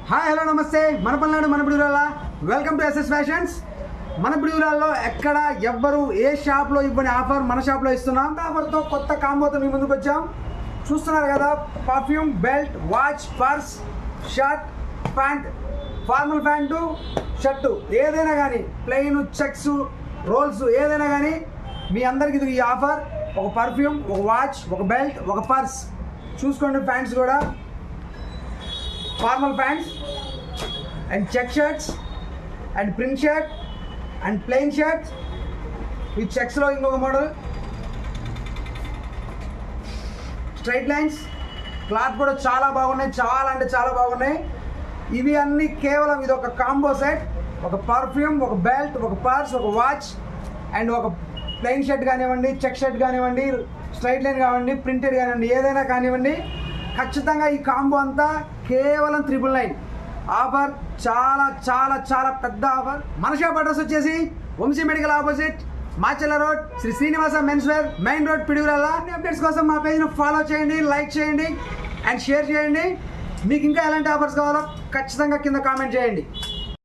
Hi hello నమస్తే మన పల్నాడు మన Piduguralla welcome to SS fashions. మన పిడుగురాల్లో ఎక్కడ ఎవ్వరు ఏ షాప్లో ఇవ్వని ఆఫర్ మన షాప్లో ఇస్తున్నాం. ఆఫర్తో కొత్త కాంబోతో మీ ముందుకు వచ్చాం. చూస్తున్నారు కదా, perfume, belt, watch, purse, shirt, pant, formal pant, shirt ఏదైనా కానీ, ప్లెయిన్, చెక్స్, రోల్స్ ఏదైనా కానీ మీ అందరికి ఇది ఈ ఆఫర్. ఒక పర్ఫ్యూమ్, ఒక వాచ్, ఒక బెల్ట్, ఒక పర్స్. చూసుకోండి, ప్యాంట్స్ కూడా formal pants and check shirts and print shirt and plain shirts ఈ చెక్స్లో ఇంకొక మోడల్ స్ట్రైట్ లైన్స్. క్లాత్ కూడా చాలా బాగున్నాయి, చాలా అంటే చాలా బాగున్నాయి. ఇవి అన్నీ కేవలం ఇది ఒక కాంబో సెట్. ఒక పర్ఫ్యూమ్, ఒక బెల్ట్, ఒక పర్స్, ఒక వాచ్ అండ్ ఒక ప్లెయిన్ షర్ట్ కానివ్వండి, చెక్ షర్ట్ కానివ్వండి, స్ట్రైట్ లైన్ కానివ్వండి, ప్రింటెడ్ కానివ్వండి, ఏదైనా కానివ్వండి, ఖచ్చితంగా ఈ కాంబో అంతా కేవలం 999 ఆఫర్. చాలా చాలా చాలా పెద్ద ఆఫర్. మన షాప్ అడ్రస్ వచ్చేసి Vamshi medical opposite, Macherla road, Sri Srinivasa men's wear, main road, Piduguralla. Updates కోసం మా పేజ్ను ఫాలో చేయండి, లైక్ చేయండి అండ్ షేర్ చేయండి. మీకు ఇంకా ఎలాంటి ఆఫర్స్ కావాలో ఖచ్చితంగా కింద కామెంట్ చేయండి.